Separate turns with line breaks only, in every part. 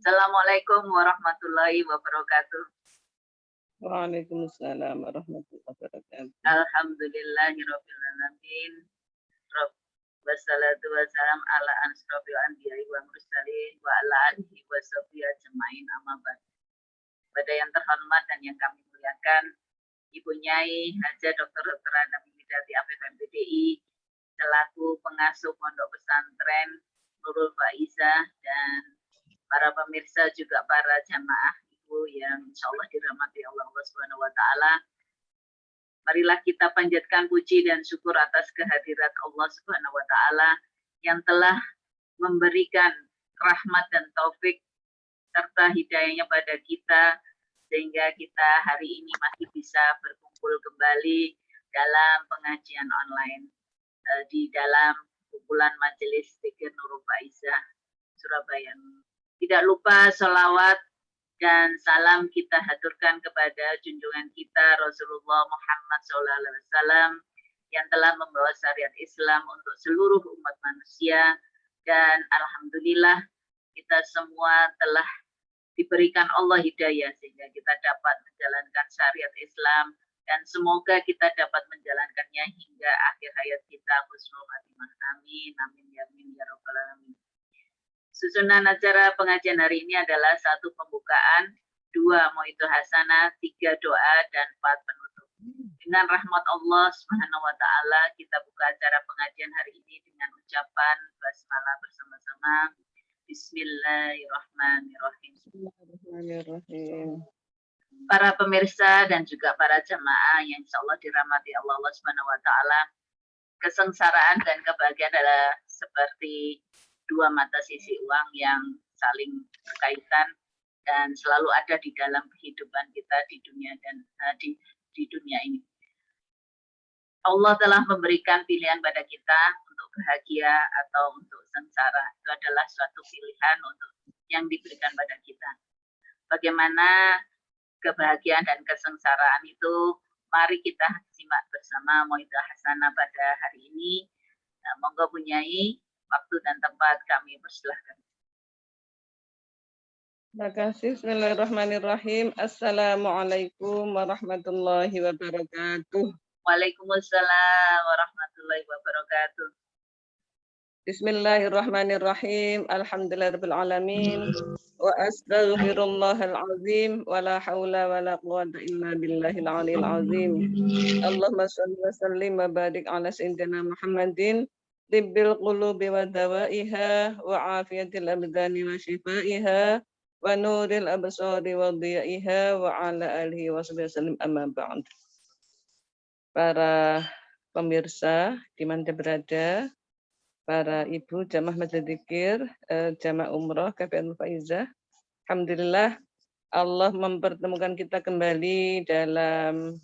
Assalamualaikum warahmatullahi wabarakatuh.
Waalaikumsalam warahmatullahi wabarakatuh.
Alhamdulillahirabbil alamin. Wassalatu wassalam ala asrofil anbiya'i wa mursalin wa ala alihi wa sahbihi ajmain amma ba'd. Pada yang terhormat dan yang kami muliakan, Ibu Nyai Haja Dr. Nabi Widati Afif MPDI selaku pengasuh Pondok Pesantren Nurul Faizah dan para pemirsa juga para jamaah Ibu yang insya Allah dirahmati Allah Subhanahu wa taala. Marilah kita panjatkan puji dan syukur atas kehadirat Allah Subhanahu wa taala yang telah memberikan rahmat dan taufik serta hidayahnya pada kita sehingga kita hari ini masih bisa berkumpul kembali dalam pengajian online di dalam kumpulan Majelis Zikir Nurul Faizah Surabaya. Tidak lupa sholawat dan salam kita haturkan kepada junjungan kita Rasulullah Muhammad SAW yang telah membawa syariat Islam untuk seluruh umat manusia, dan alhamdulillah kita semua telah diberikan Allah hidayah sehingga kita dapat menjalankan syariat Islam, dan semoga kita dapat menjalankannya hingga akhir hayat kita husnul khatimah. Amin amin ya amin ya rabbal alamin. Susunan acara pengajian hari ini adalah 1 pembukaan, 2 mau'idhah hasanah, 3 doa, dan 4 penutup. Dengan rahmat Allah Subhanahu wa taala kita buka acara pengajian hari ini dengan ucapan basmalah bersama-sama. Bismillahirrahmanirrahim.
Bismillahirrahmanirrahim.
Para pemirsa dan juga para jamaah yang insya Allah dirahmati Allah Subhanahu wa taala, kesengsaraan dan kebahagiaan adalah seperti dua mata sisi uang yang saling berkaitan dan selalu ada di dalam kehidupan kita di dunia dan di dunia ini. Allah telah memberikan pilihan pada kita untuk bahagia atau untuk sengsara. Itu adalah suatu pilihan untuk yang diberikan pada kita. Bagaimana kebahagiaan dan kesengsaraan itu, mari kita simak bersama mau'idhah hasanah pada hari ini. Nah, monggo Bu Nyai, waktu dan tempat kami persilahkan.
Terima kasih. Bismillahirrahmanirrahim. Assalamualaikum warahmatullahi wabarakatuh.
Waalaikumsalam warahmatullahi wabarakatuh.
Bismillahirrahmanirrahim. Alhamdulillahirabbil alamin. Wa astaghfirullahal azim wa la haula wa la quwwata illa billahil aliyil azim. Allahumma shalli wa sallim wa barik ala sayyidina Muhammadin tibbil qulubi wa dawaiha wa afiyatil abdani wa shifaiha wa nuril absari wa dhiyaiha wa ala alihi wa sallam amma ba'd. Para pemirsa di mana berada, para ibu jamaah majelis dzikir, jamaah umroh KPN Faizah, alhamdulillah Allah mempertemukan kita kembali dalam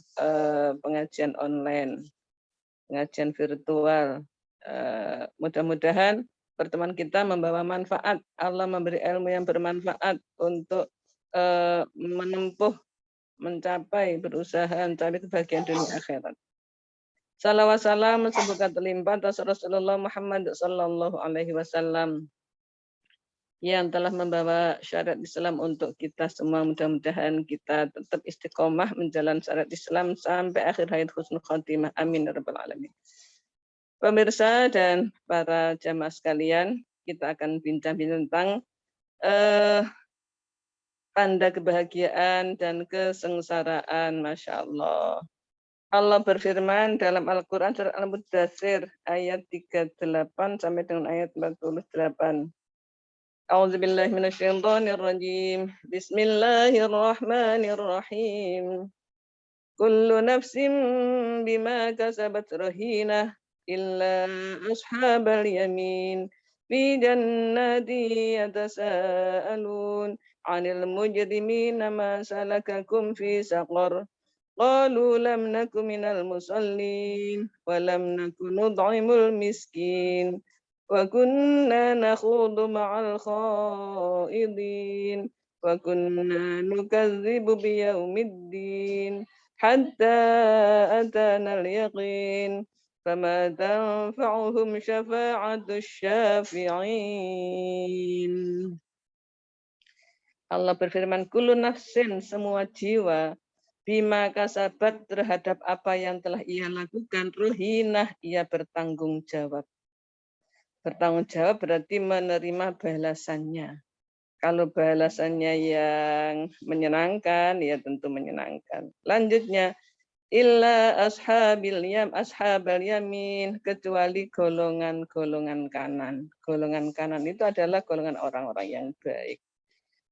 pengajian online, pengajian virtual. Mudah-mudahan pertemuan kita membawa manfaat. Allah memberi ilmu yang bermanfaat untuk menempuh, mencapai, berusaha mencapai kebahagiaan dunia akhirat. Salawat salam semoga terlimpah atas Rasulullah Muhammad sallallahu alaihi wasallam yang telah membawa syariat Islam untuk kita semua. Mudah-mudahan kita tetap istiqomah menjalankan syariat Islam sampai akhir hayat husnul khatimah. Amin ya rabbal alamin. Pemirsa dan para jamaah sekalian, kita akan bincang-bincang tentang tanda kebahagiaan dan kesengsaraan. Masya Allah. Allah berfirman dalam Al-Quran surat Al-Mudaththir ayat 38 sampai dengan ayat 48. A'udzubillahi minasyaitonirrajim. Bismillahirrahmanirrahim. Kullu nafsin bima kasabat rahinah illa ashabal yamin fi jannati yatasaalun 'anil mujrimina ma salakakum fi saqar. Qalu lam naku minal musallin wa lam naku nud'imul miskin wa kunna nakhudu ma'al khaidin wa kunna nukadzibu biyaumiddin hatta atana al-yaqin fama tanfa'uhum syafa'atus syafi'in. Allah berfirman, kullu nafsin, semua jiwa, bima kasabat, terhadap apa yang telah ia lakukan, ruhinah, ia bertanggung jawab. Bertanggung jawab berarti menerima balasannya. Kalau balasannya yang menyenangkan, ya tentu menyenangkan. Lanjutnya, illa ashabal yamin, kecuali golongan-golongan kanan. Golongan kanan itu adalah golongan orang-orang yang baik.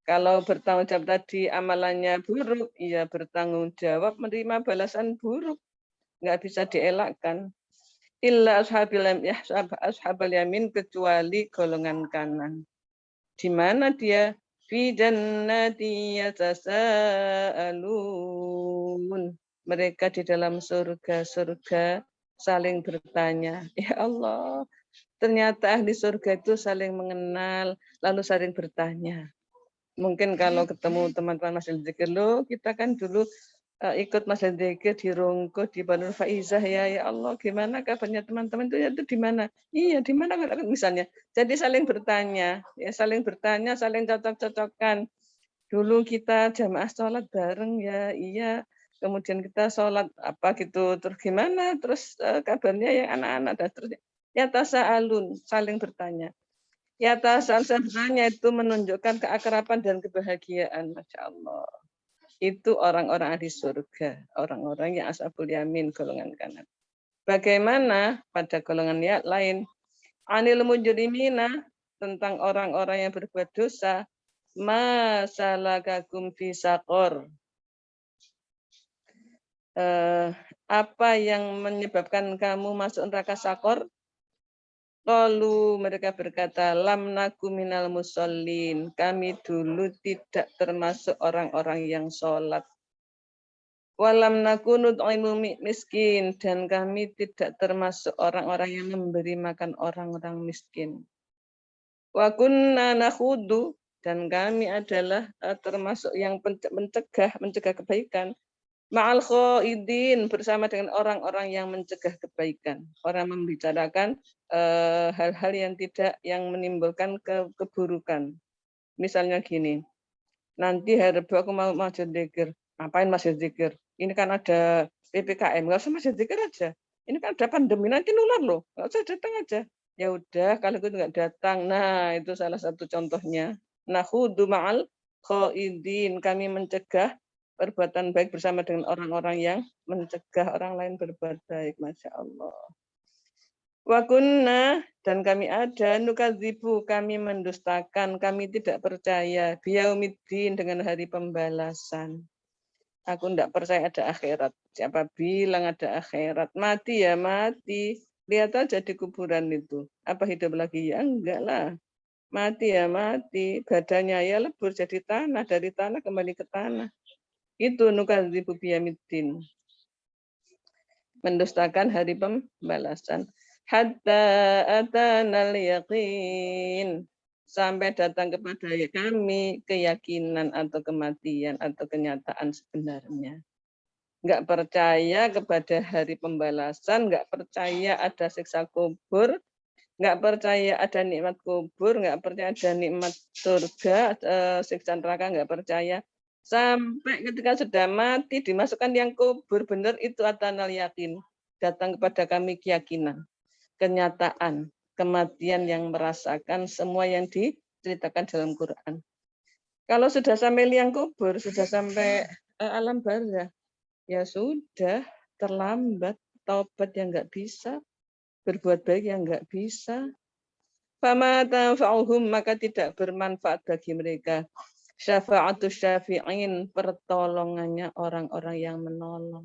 Kalau bertanggung jawab tadi amalannya buruk, ya bertanggung jawab menerima balasan buruk. Nggak bisa dielakkan. Illa ashabal yamin, kecuali golongan kanan. Di mana dia? Fi jannati yatasaalun. Mereka di dalam surga-surga saling bertanya. Ya Allah, ternyata ahli surga itu saling mengenal, lalu saling bertanya. Mungkin kalau ketemu teman-teman Mas Zikir, lo kita kan dulu ikut Mas Zikir di Rungkut, di Banul Faizah ya Allah, gimana kabarnya teman-teman itu di mana? Iya, di mana misalnya. Jadi saling bertanya, ya saling bertanya, saling cocok-cocokkan. Dulu kita jamaah sholat bareng ya, iya. Kemudian kita sholat apa gitu, terus gimana? Terus kabarnya yang anak-anak dan terus ya tasaalun, saling bertanya. Ya tasaalun itu menunjukkan keakraban dan kebahagiaan, Masya Allah. Itu orang-orang ahli surga, orang-orang yang ashabul yamin, golongan kanan. Bagaimana pada golongan yang lain? Anil mujrimina, tentang orang-orang yang berbuat dosa, masalakakum fi saqor. Apa yang menyebabkan kamu masuk neraka Sakor? Qalu, mereka berkata, lam naku minal musallin. Kami dulu tidak termasuk orang-orang yang sholat. Walam naku nut'imu miskin. Dan kami tidak termasuk orang-orang yang memberi makan orang-orang miskin. Wa kunna nakhudu, dan kami adalah termasuk yang mencegah kebaikan. Ma'al khaidin, bersama dengan orang-orang yang mencegah kebaikan. Orang membicarakan hal-hal yang menimbulkan keburukan. Misalnya gini, nanti hari Rabu aku mau masjid zikir. Ngapain masjid zikir? Ini kan ada PPKM, nggak usah masjid zikir aja. Ini kan ada pandemi, nanti nular loh. Nggak usah datang aja. Ya udah, kalau itu nggak datang. Nah, itu salah satu contohnya. Nahudu ma'al khaidin, kami mencegah perbuatan baik bersama dengan orang-orang yang mencegah orang lain berbuat baik. Masya Allah. Wa kunna, dan kami ada, nukadzibu, kami mendustakan, kami tidak percaya, biyaumiddin, dengan hari pembalasan. Aku tidak percaya ada akhirat. Siapa bilang ada akhirat? Mati ya mati. Lihat aja di kuburan itu. Apa hidup lagi? Ya enggak lah. Mati ya mati. Badannya ya lebur jadi tanah. Dari tanah kembali ke tanah. Itu nukadzibu biyaumiddin. Mendustakan hari pembalasan. Hatta atanal yaqin, sampai datang kepada kami keyakinan atau kematian atau kenyataan sebenarnya. Enggak percaya kepada hari pembalasan, enggak percaya ada siksa kubur, enggak percaya ada nikmat kubur, enggak percaya ada nikmat surga, siksa neraka, enggak percaya. Sampai ketika sudah mati dimasukkan yang kubur, benar itu atanal yakin, datang kepada kami keyakinan, kenyataan, kematian yang merasakan semua yang diceritakan dalam Quran. Kalau sudah sampai liang kubur, sudah sampai alam barzah, ya sudah terlambat, taubat yang enggak bisa, berbuat baik yang enggak bisa. Fama tanfa'uhum, maka tidak bermanfaat bagi mereka. Syafa'atus syafi'in, pertolongannya orang-orang yang menolong.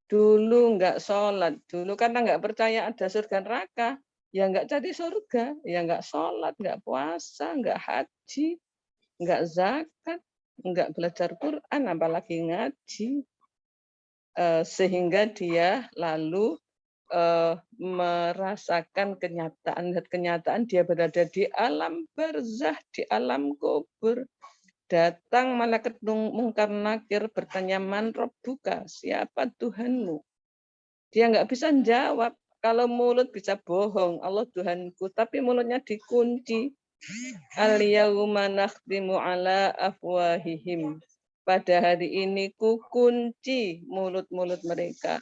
Dulu enggak sholat, dulu karena enggak percaya ada surga neraka, ya enggak cari surga, ya enggak sholat, enggak puasa, enggak haji, enggak zakat, enggak belajar Quran, apalagi ngaji. Sehingga dia lalu merasakan kenyataan dia berada di alam barzah, di alam kubur. Datang malaikat mungkar nakir bertanya, man rabbuka, siapa Tuhanmu? Dia nggak bisa jawab. Kalau mulut bisa bohong, Allah Tuhanku, tapi mulutnya dikunci. Al-yawma nakhtimu ala afwahihim. Pada hari ini ku kunci mulut-mulut mereka.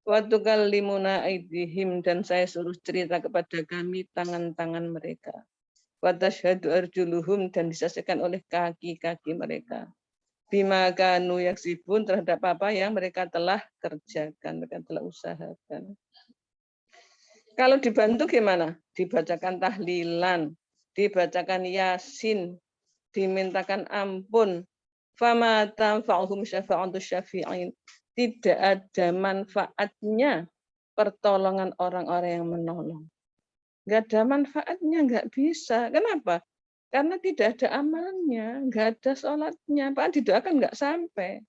Wa tukallimuna aydihim, dan saya suruh cerita kepada kami tangan-tangan mereka. Wa tashhadu arjuluhum, dan disaksikan oleh kaki-kaki mereka. Bima kanu yaksibun, terhadap apa yang mereka telah kerjakan, mereka telah usahakan. Kalau dibantu gimana? Dibacakan tahlilan, dibacakan yasin, dimintakan ampun. Fama tanfa'uhum syafa'atus syafi'in. Tidak ada manfaatnya pertolongan orang-orang yang menolong. Nggak ada manfaatnya, nggak bisa. Kenapa? Karena tidak ada amalnya, nggak ada sholatnya. Pak didoakan nggak sampai.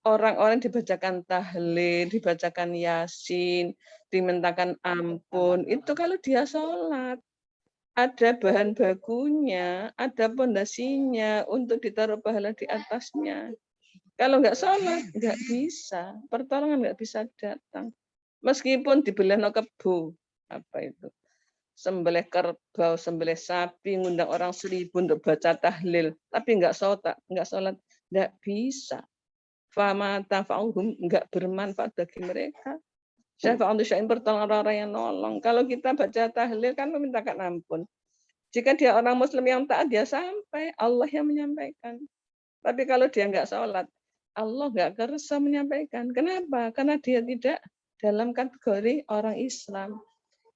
Orang-orang dibacakan tahlil, dibacakan yasin, dimintakan ampun. Itu kalau dia sholat. Ada bahan bakunya, ada pondasinya untuk ditaruh pahala di atasnya. Kalau nggak sholat, nggak bisa. Pertolongan nggak bisa datang. Meskipun dibeli no kebo, apa itu? Sembelih kerbau, sembelih sapi, ngundang orang 1000 untuk baca tahlil, tapi nggak sholat, nggak bisa. Fama tafa'uhum, nggak bermanfaat bagi mereka. Syafa'atu syai'in, pertolongan orang-orang yang nolong. Kalau kita baca tahlil kan memintakan ampun. Jika dia orang muslim yang taat, dia sampai. Allah yang menyampaikan. Tapi kalau dia nggak sholat, Allah nggak kersa menyampaikan. Kenapa? Karena dia tidak dalam kategori orang Islam.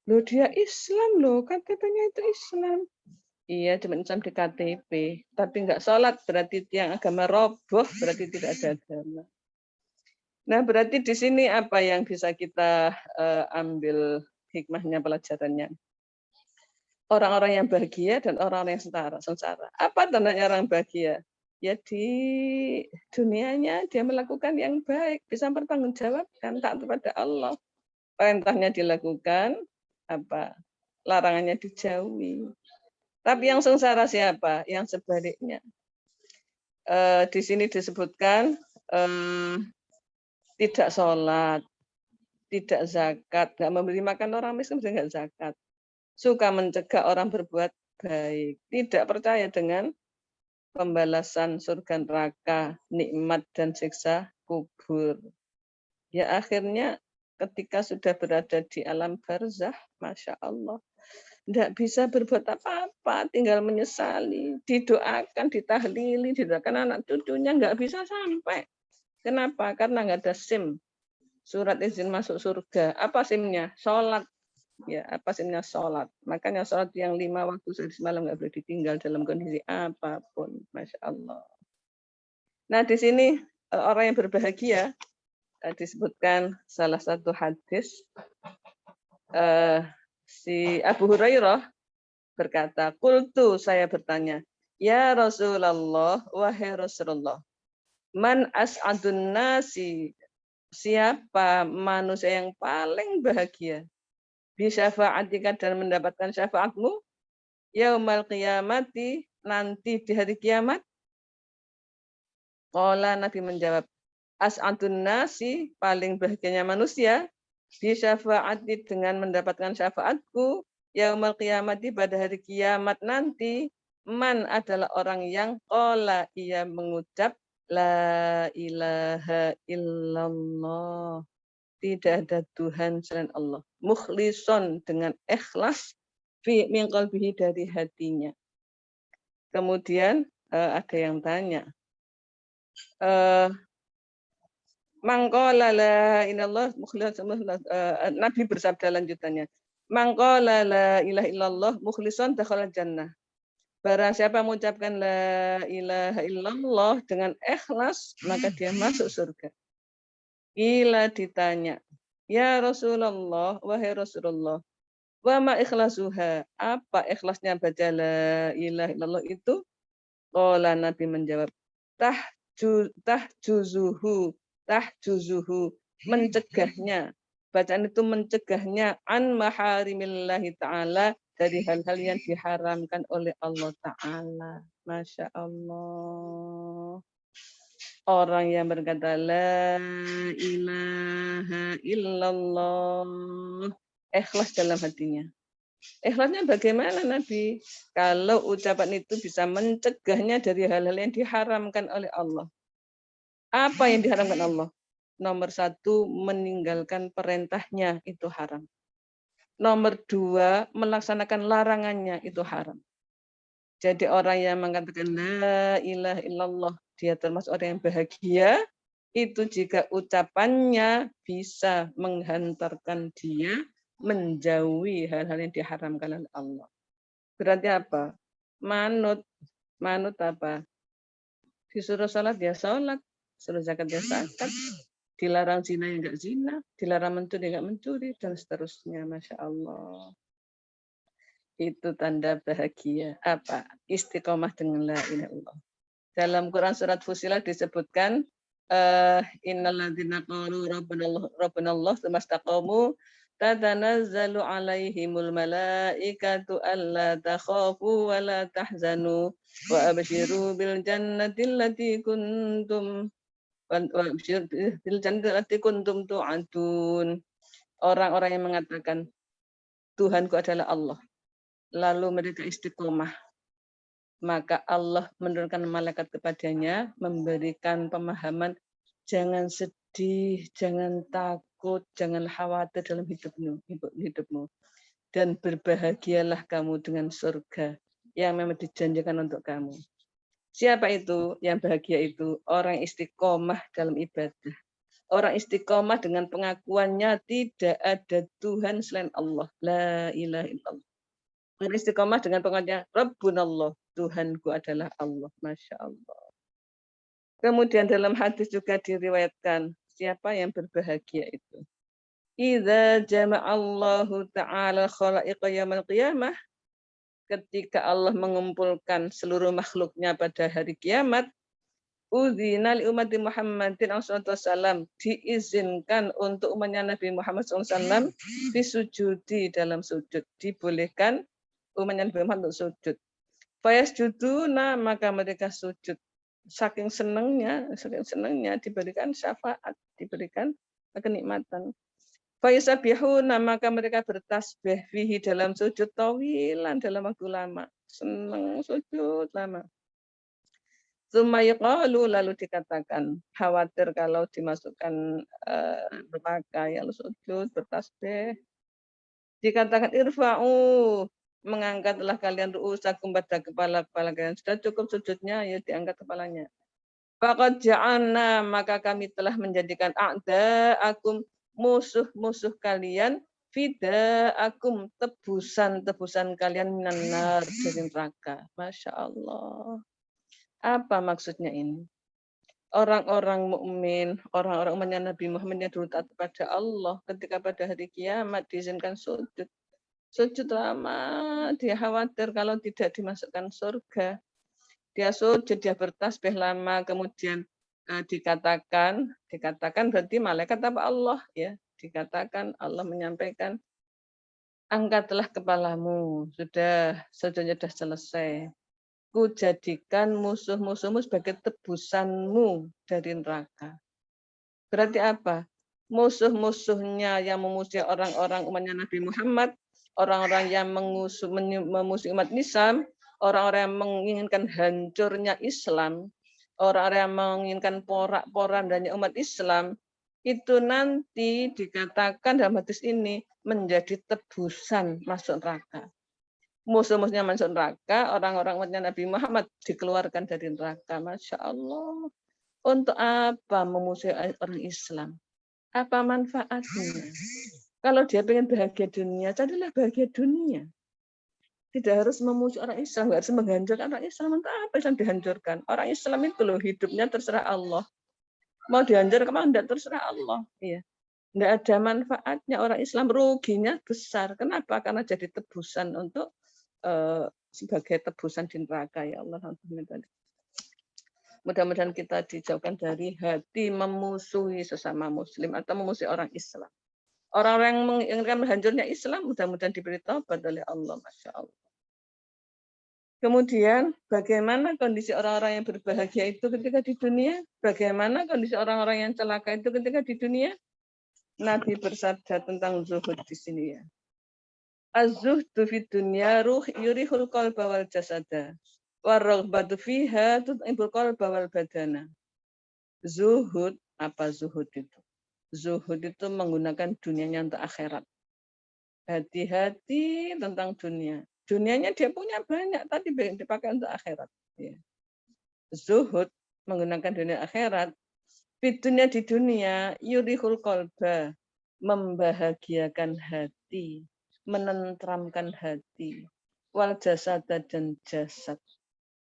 Loh, dia Islam loh, KTP-nya itu Islam. Iya, cuma Islam di KTP. Tapi nggak sholat, berarti yang agama roboh, berarti tidak ada agama. Nah, berarti di sini apa yang bisa kita ambil hikmahnya, pelajarannya? Orang-orang yang bahagia dan orang-orang yang sengsara. Apa tandanya orang bahagia? Ya di dunianya dia melakukan yang baik, bisa bertanggungjawabkan, taat kepada Allah. Perintahnya dilakukan, apa larangannya dijauhi. Tapi yang sengsara siapa? Yang sebaliknya. Di sini disebutkan tidak sholat, tidak zakat, nggak memberi makan orang miskin, nggak zakat. Suka mencegah orang berbuat baik, tidak percaya dengan pembalasan surga neraka, nikmat dan siksa kubur. Ya akhirnya ketika sudah berada di alam barzah, Masya Allah, tidak bisa berbuat apa-apa, tinggal menyesali, didoakan, ditahlili, didoakan anak cucunya, nggak bisa sampai. Kenapa? Karena nggak ada SIM, surat izin masuk surga. Apa SIM-nya? Sholat. Ya, apa SIM-nya? Sholat. Makanya sholat yang 5 waktu sehari semalam nggak boleh ditinggal dalam kondisi apapun. Masya Allah. Nah, di sini orang yang berbahagia disebutkan salah satu hadis, si Abu Hurairah berkata, "Qultu," saya bertanya, "Ya Rasulullah, wahai Rasulullah, man as'adun nasi, siapa manusia yang paling bahagia bisyafa'atika, dan mendapatkan syafaatmu yaumal qiyamati, nanti di hari kiamat?" Qala, Nabi menjawab, as'adun nasi, paling bahagianya manusia, bisyafa'ati, dengan mendapatkan syafaatku yaumal qiyamati, pada hari kiamat nanti, man, adalah orang yang qala, ia mengucap la ilaha illallah, tidak ada Tuhan selain Allah, mukhlison, dengan ikhlas, fi min qalbihi, dari hatinya. Kemudian ada yang tanya, mangqala la ilallah mukhlisan, Nabi bersabda lanjutannya, mangqala la ilaha illallah mukhlisan dakhala jannah. Barang siapa mengucapkan la ilaha illallah dengan ikhlas, maka dia masuk surga. Ila, ditanya, ya Rasulullah, wahai Rasulullah, wa ma ikhlasuha, apa ikhlasnya baca la ilaha illallah itu? Qala, Nabi menjawab, tahjuzuhu, mencegahnya. Bacaan itu mencegahnya an maharimillahi ta'ala, dari hal-hal yang diharamkan oleh Allah Ta'ala. Masya Allah. Orang yang berkata la ilaha illallah, ikhlas dalam hatinya. Ikhlasnya bagaimana Nabi? Kalau ucapan itu bisa mencegahnya dari hal-hal yang diharamkan oleh Allah. Apa yang diharamkan Allah? Nomor 1, meninggalkan perintahnya itu haram. Nomor 2, melaksanakan larangannya itu haram. Jadi orang yang mengatakan la ilaha illallah, dia termasuk orang yang bahagia, itu jika ucapannya bisa menghantarkan dia menjauhi hal-hal yang diharamkan oleh Allah. Berarti apa? Manut. Manut apa? Disuruh sholat dia sholat, disuruh zakat dia zakat, dilarang zina ya enggak zina, dilarang mencuri enggak mencuri, dan seterusnya. Masya Allah. Itu tanda bahagia. Apa? Istiqomah dengan la ilaha illallah. Dalam Quran surat Fussilat disebutkan innalladzina qalu rabbunallah tsumma istaqamu tatanazzalu alaihimul malaikatu alla takhafu wa la tahzanu wa abshiru bil jannati allati kuntum wa abshiru bil jannati allati kuntum tu'adun. Orang-orang yang mengatakan Tuhanku adalah Allah, lalu mereka istiqomah, maka Allah menurunkan malaikat kepadanya, memberikan pemahaman, jangan sedih, jangan takut, jangan khawatir dalam hidupmu. Dan berbahagialah kamu dengan surga yang memang dijanjikan untuk kamu. Siapa itu yang bahagia itu? Orang istiqomah dalam ibadah. Orang istiqomah dengan pengakuannya tidak ada Tuhan selain Allah. La ilaha illallah. Orang istiqomah dengan pengakuannya Rabbunallah. Tuhanku adalah Allah. Masya Allah. Kemudian dalam hadis juga diriwayatkan, siapa yang berbahagia itu? Idza jama'allahu ta'ala khalaiqa yaumil qiyamah, ketika Allah mengumpulkan seluruh makhluknya pada hari kiamat, udzina li ummati Muhammadin SAW, diizinkan untuk umatnya Nabi Muhammad SAW disujudi dalam sujud, dibolehkan umatnya Nabi Muhammad untuk sujud. Fayasjuduna, maka mereka sujud. Saking senangnya diberikan syafaat, diberikan kenikmatan. Fayusabihuna, maka mereka bertasbih fihi dalam sujud tawilan, dalam waktu lama. Senang sujud lama. Tsumma yuqalu, lalu dikatakan, khawatir kalau dimasukkan neraka, ya sujud bertasbih. Dikatakan irfa'u, mengangkatlah kalian ru'usakum pada kepala-kepala kalian. Sudah cukup sujudnya, ya diangkat kepalanya. Faqad ja'alna, maka kami telah menjadikan a'da'akum, musuh-musuh kalian, fida'akum, tebusan-tebusan kalian minan nar, dari neraka. Masya Allah. Apa maksudnya ini? Orang-orang mukmin, orang-orang umatnya Nabi Muhammad yang dulu taat kepada Allah, ketika pada hari kiamat diizinkan sujud. Sujud lama, dia khawatir kalau tidak dimasukkan surga. Dia sujud, dia bertasbih lama, kemudian dikatakan berarti malaikat apa Allah ya? Dikatakan Allah menyampaikan, angkatlah kepalamu, sudah sujudnya sudah selesai. Ku jadikan musuh-musuhmu sebagai tebusanmu dari neraka. Berarti apa? Musuh-musuhnya yang memusuhi orang-orang umatnya Nabi Muhammad, orang-orang yang memusuhi umat Islam, orang-orang yang menginginkan hancurnya Islam, orang-orang yang menginginkan porak-porandanya umat Islam, itu nanti dikatakan dalam hadis ini menjadi tebusan masuk neraka. Musuh-musuhnya masuk neraka, orang-orang umatnya Nabi Muhammad dikeluarkan dari neraka. Masya Allah. Untuk apa memusuhi orang Islam? Apa manfaatnya? Kalau dia pengen bahagia dunia, carilah bahagia dunia. Tidak harus memusuhi orang Islam, tidak harus menghancurkan orang Islam. Untuk apa Islam dihancurkan? Orang Islam itu loh hidupnya terserah Allah. Mau dihancurkan, mau tidak terserah Allah. Iya. Tidak ada manfaatnya, orang Islam ruginya besar. Kenapa? Karena jadi tebusan untuk sebagai tebusan di neraka, ya Allah. Mudah-mudahan kita dijauhkan dari hati memusuhi sesama muslim atau memusuhi orang Islam. Orang-orang yang menginginkan hancurnya Islam mudah-mudahan diberi taubat oleh Allah. Masya Allah. Kemudian bagaimana kondisi orang-orang yang berbahagia itu ketika di dunia? Bagaimana kondisi orang-orang yang celaka itu ketika di dunia? Nabi bersabda tentang zuhud di sini ya. Az-zuhdu fid dunya yurihul qalba wal jasada. War-raghbatu fiha tut'ibul qalba wal badana. Zuhud, apa zuhud itu? Zuhud itu menggunakan dunianya untuk akhirat. Hati-hati tentang dunia. Dunianya dia punya banyak, tapi dipakai untuk akhirat. Ya. Zuhud menggunakan dunia akhirat. Fitunya di dunia, yurihul qalba, membahagiakan hati, menentramkan hati, wal jasada dan jasad.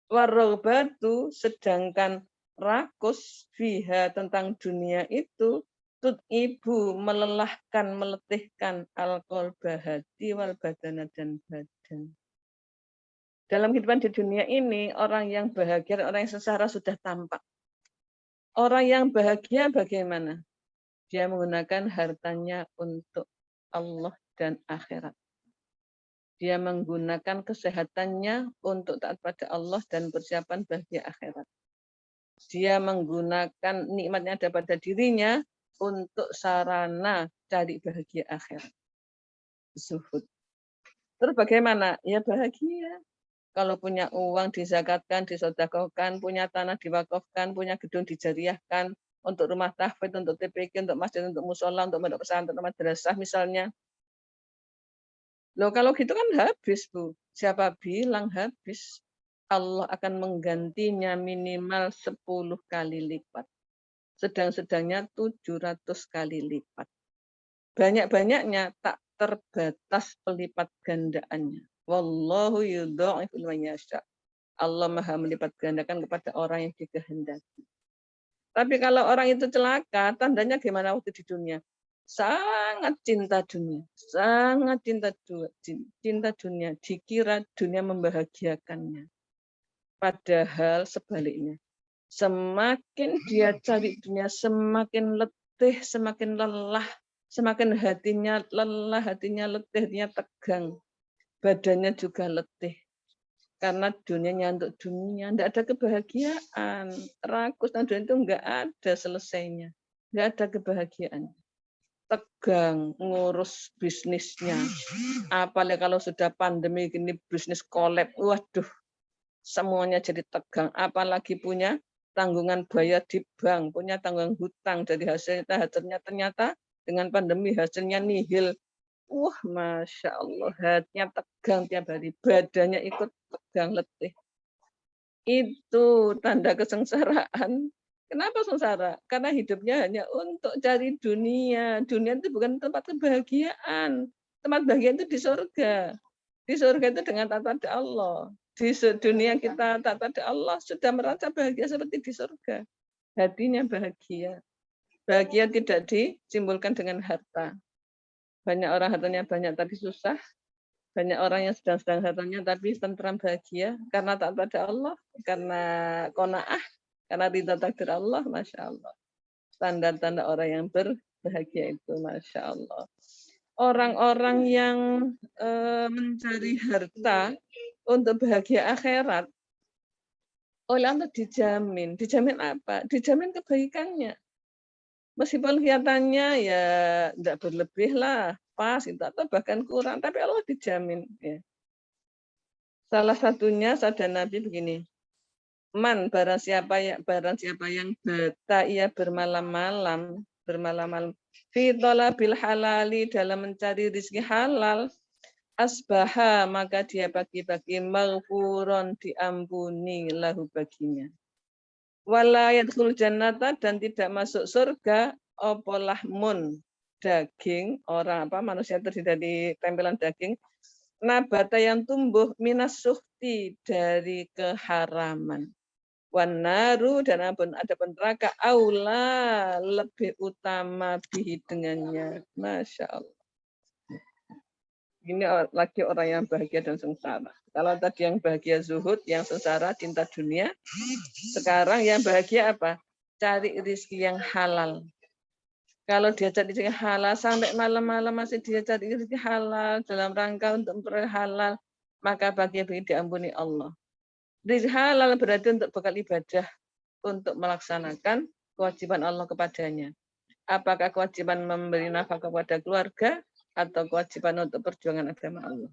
Warrohbatu, sedangkan rakus fiha tentang dunia itu, tut ibu melelahkan, meletihkan al-qalba hati wal badana dan badan. Dalam kehidupan di dunia ini, orang yang bahagia, orang yang sengsara sudah tampak. Orang yang bahagia bagaimana? Dia menggunakan hartanya untuk Allah dan akhirat. Dia menggunakan kesehatannya untuk taat pada Allah dan persiapan bahagia akhirat. Dia menggunakan nikmatnya ada pada dirinya untuk sarana cari bahagia akhirat. Zuhud. Terus bagaimana? Ya bahagia. Kalau punya uang disakatkan, disedekahkan, punya tanah diwakafkan, punya gedung dijariahkan, untuk rumah tahfidz, untuk TPQ, untuk masjid, untuk musola, untuk pondok pesantren, untuk madrasah misalnya. Loh kalau gitu kan habis, Bu. Siapa bilang habis? Allah akan menggantinya minimal 10 kali lipat. Sedang-sedangnya 700 kali lipat. Banyak-banyaknya tak terbatas pelipat gandaannya. Wallahu yudha'ifu liman yasha. Allah Maha melipat gandakan kepada orang yang dikehendaki. Tapi kalau orang itu celaka, tandanya gimana waktu di dunia? Sangat cinta dunia, sangat cinta dunia. Dikira dunia membahagiakannya. Padahal sebaliknya. Semakin dia cari dunia, semakin letih, semakin lelah, semakin hatinya lelah, hatinya letih, hatinya tegang. Badannya juga letih. Karena dunianya untuk dunia, tidak ada kebahagiaan. Rakus dan dunia itu enggak ada selesainya. Enggak ada kebahagiaan. Tegang ngurus bisnisnya. Apalagi kalau sudah pandemi gini bisnis kolab, waduh, semuanya jadi tegang. Apalagi punya tanggungan bayar di bank, punya tanggungan hutang dari hasilnya ternyata dengan pandemi hasilnya nihil. Wah, Masya Allah, hatinya tegang tiap hari, badannya ikut tegang letih. Itu tanda kesengsaraan. Kenapa sengsara? Karena hidupnya hanya untuk cari dunia. Dunia itu bukan tempat kebahagiaan. Tempat bahagia itu di surga. Di surga itu dengan taat pada Allah. Di dunia kita taat pada Allah sudah merasa bahagia seperti di surga. Hatinya bahagia. Bahagia tidak disimpulkan dengan harta. Banyak orang hartanya banyak tapi susah. Banyak orang yang sedang-sedang hartanya tapi tentram bahagia karena taat pada Allah, karena qanaah, karena ridha takdir Allah, Masya Allah. Tanda-tanda orang yang berbahagia itu, Masya Allah. Orang-orang yang mencari harta untuk bahagia akhirat, oleh Allah dijamin. Dijamin apa? Dijamin kebaikannya. Meskipun kelihatannya ya tidak berlebih lah, pas itu atau bahkan kurang, tapi Allah dijamin. Ya. Salah satunya sabda Nabi begini, man barang siapa yang bata ia bermalam-malam fi thalabil halali dalam mencari rezeki halal, asbaha maka dia pagi-pagi maghfuron diampuni lahu baginya. Wala yadkhul jannata dan tidak masuk surga apa lahmun daging orang manusia terdiri dari tempelan daging nabata yang tumbuh minas suhti dari keharaman. Wanaru dan ada neraka aula lebih utama bihi dengannya. Masya Allah. Ini lagi orang yang bahagia dan sengsara. Kalau tadi yang bahagia zuhud, yang sengsara cinta dunia. Sekarang yang bahagia apa? Cari rezeki yang halal. Kalau dia cari rezeki halal sampai malam-malam masih dia cari rezeki halal dalam rangka untuk memperoleh halal, maka bagi diampuni Allah. Rezeki halal berarti untuk bekal ibadah, untuk melaksanakan kewajiban Allah kepadanya. Apakah kewajiban memberi nafkah kepada keluarga, atau kewajiban untuk perjuangan agama Allah,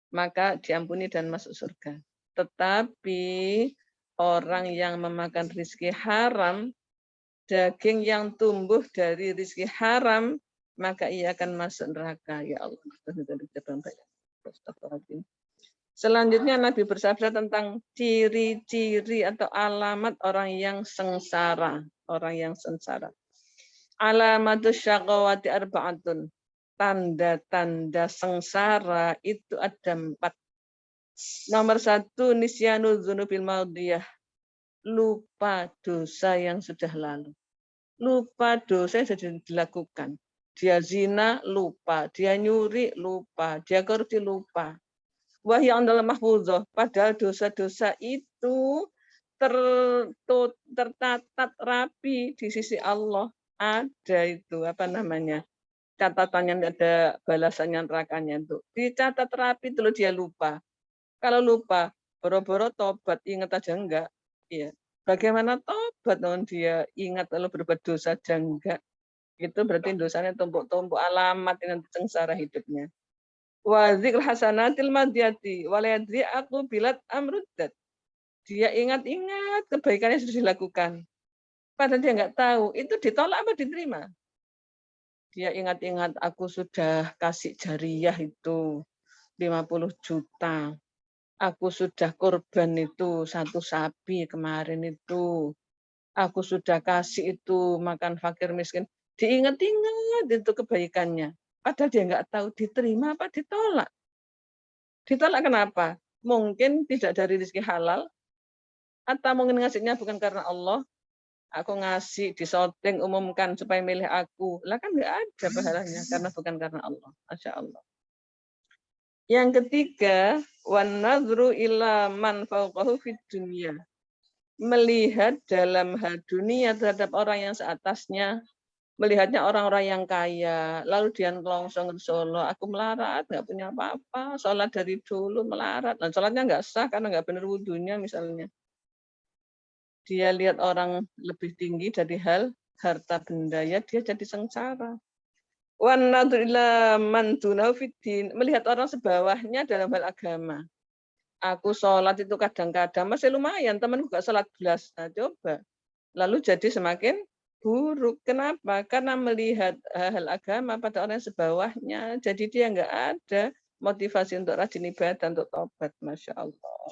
maka diampuni dan masuk surga. Tetapi orang yang memakan rezeki haram, daging yang tumbuh dari rezeki haram, maka ia akan masuk neraka. Ya Allah. Selanjutnya Nabi bersabda tentang ciri-ciri atau alamat orang yang sengsara. Orang yang sengsara. Alamatus syaqawati arba'atun. Tanda-tanda sengsara itu ada 4. Nomor 1, nisyanu dzunubil maudiyah. Lupa dosa yang sudah lalu. Lupa dosa yang sudah dilakukan. Dia zina, lupa. Dia nyuri, lupa. Dia korupsi, lupa. Wahya dalam mahfuzah. Padahal dosa-dosa itu tertatat rapi di sisi Allah. Ada itu, apa namanya, catatannya, ada balasannya, nerakanya itu. Dicatat rapi, dulu dia lupa. Kalau lupa, boro-boro tobat, ingat aja enggak. Iya. Bagaimana tobat non dia ingat lalu berbuat dosa aja enggak. Itu berarti dosanya tumpuk-tumpuk, alamat dengan sengsara hidupnya. Wa dzikr hasanatil madiyati wa la yadri aku bilat amruddat. Dia ingat-ingat kebaikan yang sudah dilakukan. Padahal dia enggak tahu, itu ditolak apa diterima. Dia ingat-ingat aku sudah kasih jariyah itu 50 juta. Aku sudah korban itu 1 sapi kemarin itu. Aku sudah kasih itu makan fakir miskin. Diingat-ingat itu kebaikannya. Padahal dia nggak tahu diterima apa ditolak. Ditolak kenapa? Mungkin tidak dari rezeki halal. Atau mungkin ngasihnya bukan karena Allah. Aku ngasih, disoting, umumkan supaya milih aku. Lah kan nggak ada pahalanya karena bukan karena Allah. Masya Allah. Yang ketiga, wan nadru ila man fauqahu fid dunya. Melihat dalam hal dunia terhadap orang yang seatasnya, melihatnya orang-orang yang kaya, lalu dia ngelongsong ke Solo, aku melarat, nggak punya apa-apa, sholat dari dulu melarat, dan sholatnya nggak sah karena nggak benar wudhunya misalnya. Dia lihat orang lebih tinggi dari hal harta benda, ya dia jadi sengsara. Melihat orang sebawahnya dalam hal agama. Aku sholat itu kadang-kadang masih lumayan, temanku gak sholat belas. Nah, coba. Lalu jadi semakin buruk. Kenapa? Karena melihat hal agama pada orang sebawahnya, jadi dia nggak ada motivasi untuk rajin ibadah, untuk tobat. Masya Allah.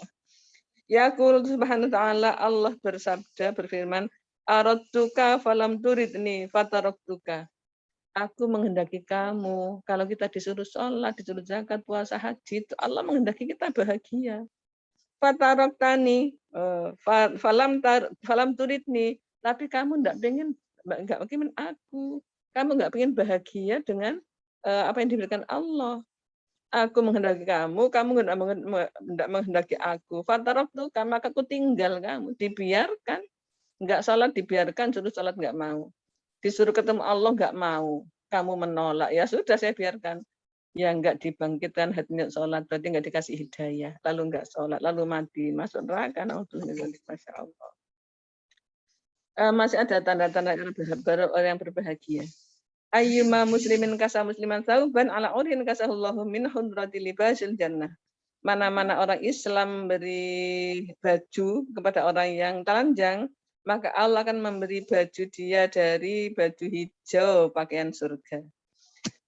Ya qul subhanahu wa ta'ala, Allah bersabda, berfirman, aradtuka falam turidni fataraktuka. Aku menghendaki kamu. Kalau kita disuruh sholat, disuruh zakat, puasa, haji, itu Allah menghendaki kita bahagia. Fataraktani, falam turidni. Tapi kamu enggak pengen aku. Kamu enggak pengen bahagia dengan apa yang diberikan Allah. Aku menghendaki kamu enggak menghendaki aku. Fataraktuka, maka aku tinggal kamu. Dibiarkan. Enggak sholat dibiarkan, suruh sholat enggak mau. Disuruh ketemu Allah enggak mau, kamu menolak, ya sudah saya biarkan. Ya enggak dibangkitkan hatinya sholat, berarti enggak dikasih hidayah, lalu enggak sholat, lalu mati, masuk neraka. Masya Allah. Masih ada tanda-tanda orang yang berbahagia. Ayyuma muslimin kasa musliman sauban ala urin kasahullahu min hundrati libasil jannah. Mana-mana orang Islam beri baju kepada orang yang telanjang, maka Allah akan memberi baju dia dari baju hijau pakaian surga.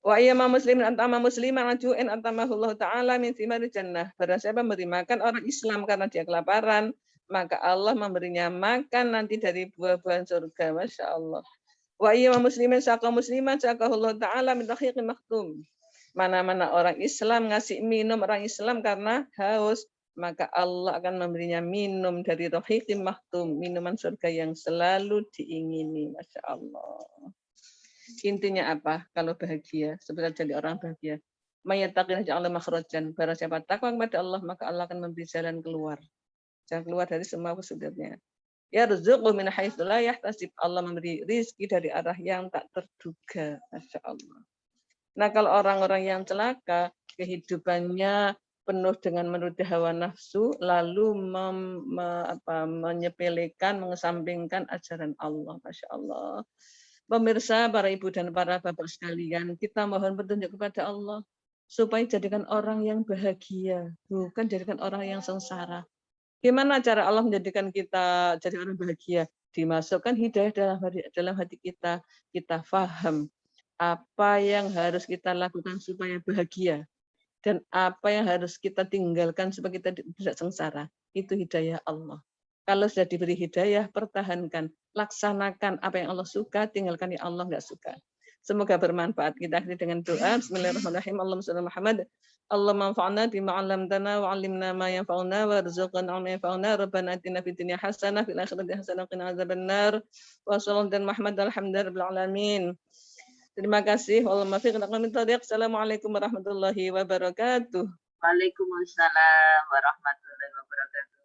Wa ayyama muslimin antama musliman raju'in antamahullahu ta'ala min thimari jannah. Barang siapa memberi makan orang Islam karena dia kelaparan, maka Allah memberinya makan nanti dari buah-buahan surga. Masya Allah. Wa ayyama muslimin saqa musliman saqahullahu ta'ala min rahiqin maktum. Mana-mana orang Islam ngasih minum orang Islam karena haus, maka Allah akan memberinya minum dari rahiqim maktum, minuman surga yang selalu diingini. Masya Allah. Intinya apa? Kalau bahagia, sebenarnya jadi orang bahagia. Mayyataqina ja'ala makhrajan. Barang siapa takwa kepada Allah, maka Allah akan memberi jalan keluar. Jalan keluar dari semua kesulitannya. Ya rizqu min haitsu la yahtasib. Allah memberi rizki dari arah yang tak terduga. Masya Allah. Nah, kalau orang-orang yang celaka, kehidupannya penuh dengan menuruti hawa nafsu, lalu menyepelekan, mengesampingkan ajaran Allah. Masya Allah. Pemirsa, para ibu dan para bapak sekalian, kita mohon petunjuk kepada Allah supaya jadikan orang yang bahagia, bukan jadikan orang yang sengsara. Gimana cara Allah menjadikan kita jadi orang bahagia? Dimasukkan hidayah dalam hati kita. Kita faham apa yang harus kita lakukan supaya bahagia dan apa yang harus kita tinggalkan supaya kita tidak sengsara. Itu hidayah Allah. Kalau sudah diberi hidayah, pertahankan, laksanakan apa yang Allah suka, tinggalkan yang Allah nggak suka. Semoga bermanfaat. Kita akhiri dengan doa. Bismillahirrahmanirrahim. Allahumma shalli ala Muhammad. Allahumma anfa'na bima 'allamtana wa 'allimna ma yanfa'una warzuqna 'ilma yanfa'una. Rabbana atina fid dunya hasanah fil akhirati hasanah wa qina adzabannar. Wa sallallahu ala Muhammad alhamdulillahi rabbil alamin. Terima kasih. Assalamualaikum warahmatullahi wabarakatuh.
Waalaikumsalam warahmatullahi wabarakatuh.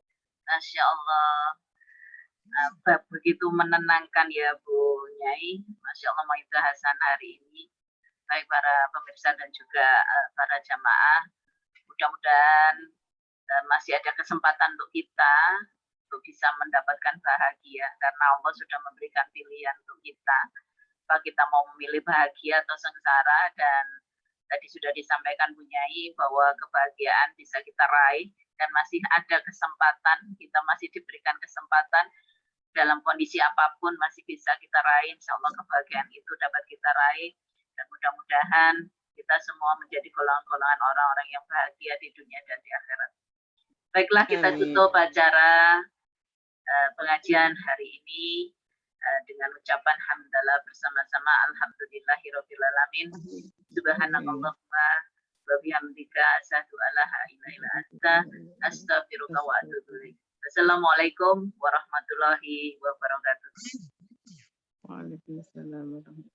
Masya Allah. Begitu menenangkan ya Bu Nyai. Masya Allah Maidah Hasan hari ini. Baik para pemirsa dan juga para jamaah. Mudah-mudahan masih ada kesempatan untuk kita untuk bisa mendapatkan bahagia. Karena Allah sudah memberikan pilihan untuk kita. Apa kita mau memilih bahagia atau sengsara, dan tadi sudah disampaikan Bu Nyai bahwa kebahagiaan bisa kita raih dan masih ada kesempatan, kita masih diberikan kesempatan dalam kondisi apapun masih bisa kita raih. Insya Allah kebahagiaan itu dapat kita raih dan mudah-mudahan kita semua menjadi golongan-golongan orang-orang yang bahagia di dunia dan di akhirat. Baiklah, kita tutup acara pengajian hari ini dengan ucapan hamdalah bersama-sama alhamdulillahirabbil alamin. Subhanakallahumma wa bihamdika asyhadu an la ilaha illa anta astaghfiruka wa atubu ilaik. Assalamualaikum warahmatullahi wabarakatuh.
Waalaikumsalam warahmatullahi wabarakatuh.